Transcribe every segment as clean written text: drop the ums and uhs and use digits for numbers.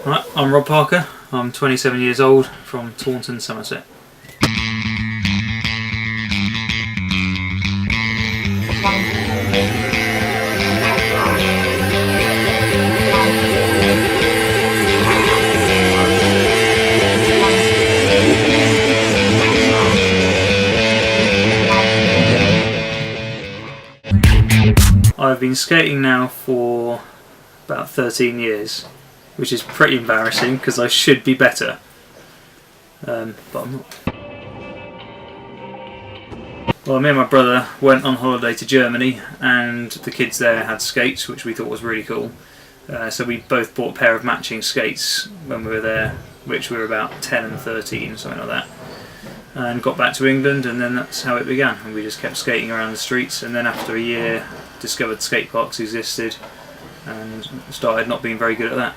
Right, I'm Rob Parker, I'm 27 years old from Taunton, Somerset. I've been skating now for about 13 years, which is pretty embarrassing because I should be better, but I'm not. Well, me and my brother went on holiday to Germany and the kids there had skates, which we thought was really cool. So we both bought a pair of matching skates when we were there, which we were about 10 and 13, something like that. And got back to England, and then that's how it began. And we just kept skating around the streets, and then after a year discovered skate parks existed and started not being very good at that.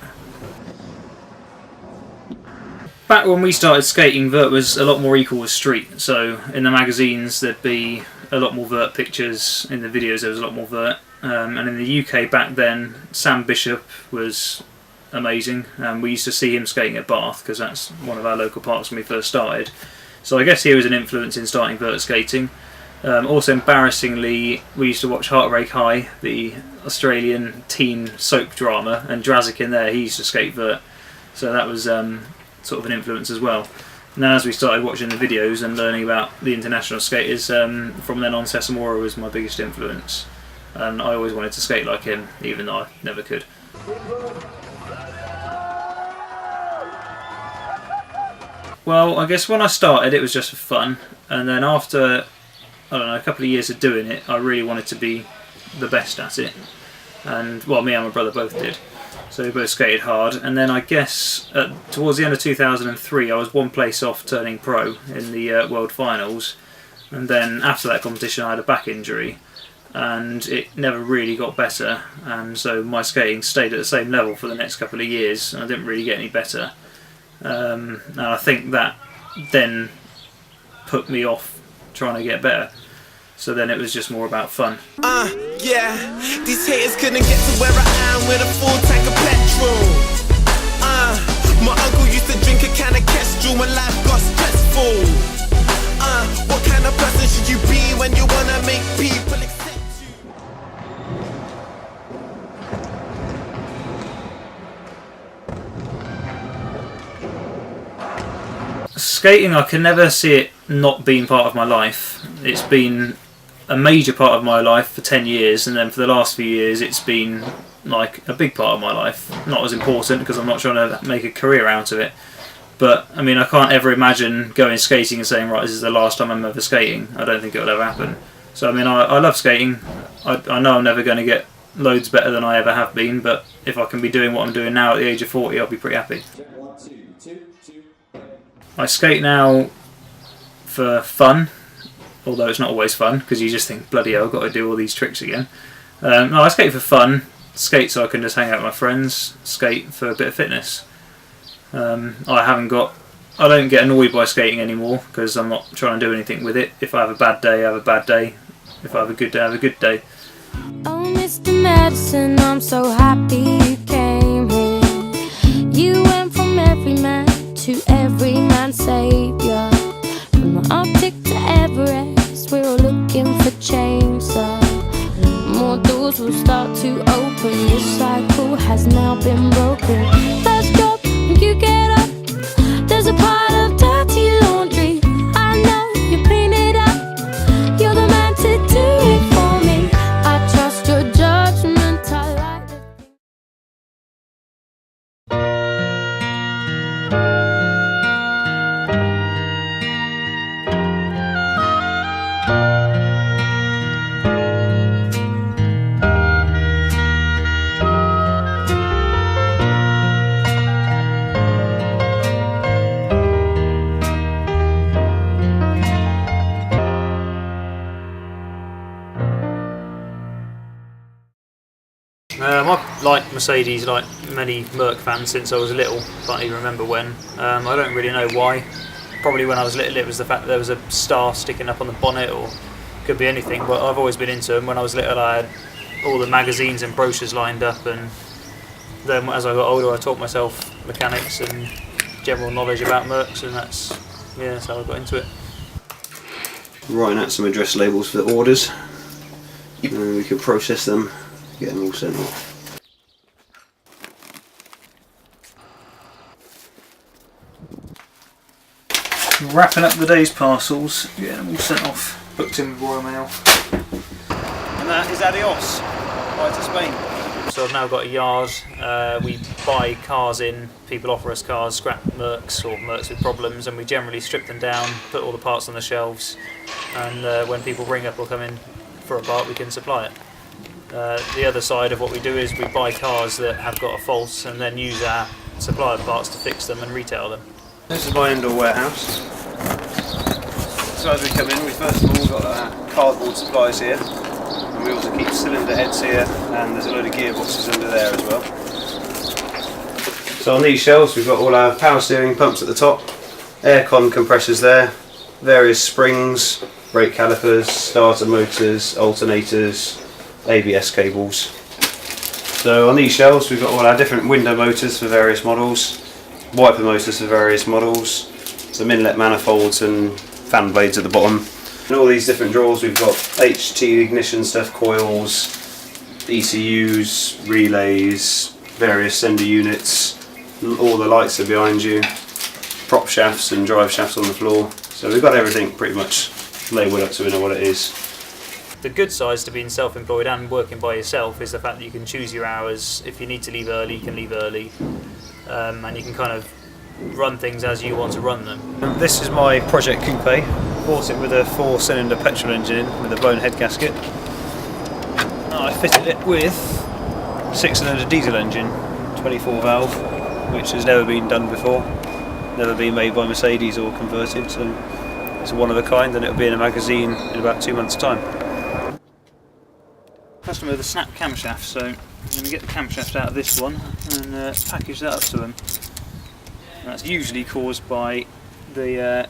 Back when we started skating, vert was a lot more equal with street. So in the magazines there'd be a lot more vert pictures, in the videos there was a lot more vert. And in the UK back then, Sam Bishop was amazing. We used to see him skating at Bath because that's one of our local parks when we first started. So I guess he was an influence in starting vert skating. Also embarrassingly, we used to watch Heartbreak High, the Australian teen soap drama, and Drazik in there, he used to skate vert. So that was sort of an influence as well. And then as we started watching the videos and learning about the international skaters, from then on Sesamora was my biggest influence. And I always wanted to skate like him, even though I never could. Well, I guess when I started it was just for fun, and then after, I don't know, a couple of years of doing it, I really wanted to be the best at it. And, well, me and my brother both did. So we both skated hard, and then I guess towards the end of 2003 I was one place off turning pro in the World Finals, and then after that competition I had a back injury, and it never really got better, and so my skating stayed at the same level for the next couple of years, and I didn't really get any better. And I think that then put me off trying to get better. So then it was just more about fun. Yeah, these haters couldn't get to where I am with a full tank of petrol. My uncle used to drink a can of Kestrel when life got stressful. What kind of person should you be when you wanna make people accept you? Skating, I can never see it not being part of my life. It's been a major part of my life for 10 years, and then for the last few years it's been like a big part of my life. Not as important because I'm not trying to make a career out of it, but I mean I can't ever imagine going skating and saying, right, this is the last time I'm ever skating. I don't think it will ever happen. So I mean I love skating. I know I'm never going to get loads better than I ever have been, but if I can be doing what I'm doing now at the age of 40 I'll be pretty happy. I skate now for fun, although it's not always fun because you just think, bloody hell, I've got to do all these tricks again. No, I skate for fun, skate so I can just hang out with my friends, skate for a bit of fitness. I don't get annoyed by skating anymore because I'm not trying to do anything with it. If I have a bad day, I have a bad day. If I have a good day, I have a good day. Oh, Mr. Medicine, I'm so happy you came here. You went from every man to every man's saviour. From the Arctic to Everest, we're all looking for change. So more doors will start to open. This cycle has now been broken. First job, when you get up, there's a pile of dirty laundry. I know you clean it up. You're the man to do it for me. I trust your judgment. I like the I've liked Mercedes like many Merc fans since I was little. Can't even remember when. I don't really know why. Probably when I was little it was the fact that there was a star sticking up on the bonnet, or could be anything, but I've always been into them. When I was little I had all the magazines and brochures lined up, and then as I got older I taught myself mechanics and general knowledge about Mercs, and that's how I got into it. Writing out some address labels for the orders, and then we can process them, get them all sent off. Wrapping up the day's parcels, getting them all sent off, booked in with Royal Mail. And that is adios, bye to Spain. So I've now got a yard. We buy cars in, people offer us cars, scrap Mercs or Mercs with problems, and we generally strip them down, put all the parts on the shelves, and when people ring up or come in for a part, we can supply it. The other side of what we do is we buy cars that have got a fault and then use our supplier parts to fix them and retail them. This is my indoor warehouse. So as we come in, we first of all got our cardboard supplies here. And we also keep cylinder heads here, and there's a load of gearboxes under there as well. So on these shelves we've got all our power steering pumps at the top, aircon compressors there, various springs, brake calipers, starter motors, alternators, ABS cables. So on these shelves we've got all our different window motors for various models, wiper motors for various models, some inlet manifolds and fan blades at the bottom. In all these different drawers we've got HT ignition stuff, coils, ECUs, relays, various sender units, all the lights are behind you, prop shafts and drive shafts on the floor. So we've got everything pretty much labelled up so we know what it is. The good sides to being self-employed and working by yourself is the fact that you can choose your hours. If you need to leave early, you can leave early, and you can kind of run things as you want to run them. This is my Project Coupe. Bought it with a 4-cylinder petrol engine in with a blown head gasket. I fitted it with 6-cylinder diesel engine, 24 valve, which has never been done before, never been made by Mercedes or converted, so it's one of a kind, and it'll be in a magazine in about 2 months' time. Customer with a snap camshaft, so I'm going to get the camshaft out of this one and package that up to them. And that's usually caused by the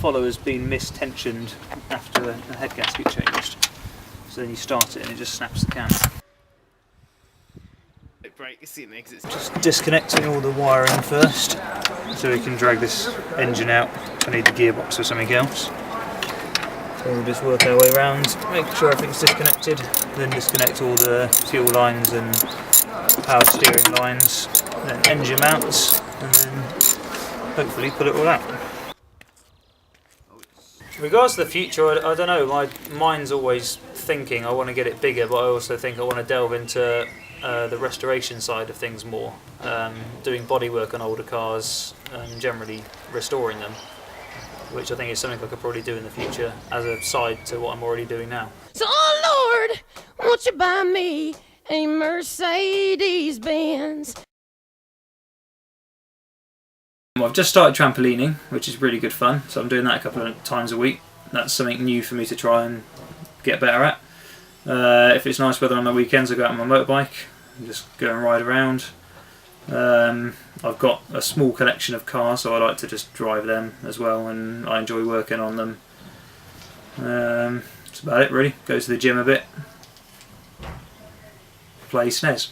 followers being mistensioned after the head gasket changed. So then you start it and it just snaps the cam. Just disconnecting all the wiring first, so we can drag this engine out if I need the gearbox or something else. So we'll just work our way around, make sure everything's disconnected, then disconnect all the fuel lines and power steering lines, then engine mounts, and then hopefully pull it all out. In regards to the future, I don't know, my mind's always thinking I want to get it bigger, but I also think I want to delve into the restoration side of things more, doing bodywork on older cars, generally restoring them, which I think is something I could probably do in the future as a side to what I'm already doing now. So, oh Lord, won't you buy me a Mercedes-Benz? I've just started trampolining, which is really good fun, so I'm doing that a couple of times a week. That's something new for me to try and get better at. If it's nice weather on my weekends, I go out on my motorbike and just go and ride around. I've got a small collection of cars, so I like to just drive them as well, and I enjoy working on them. That's about it really. Go to the gym a bit, play SNES.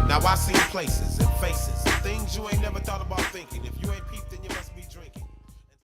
Now I've seen places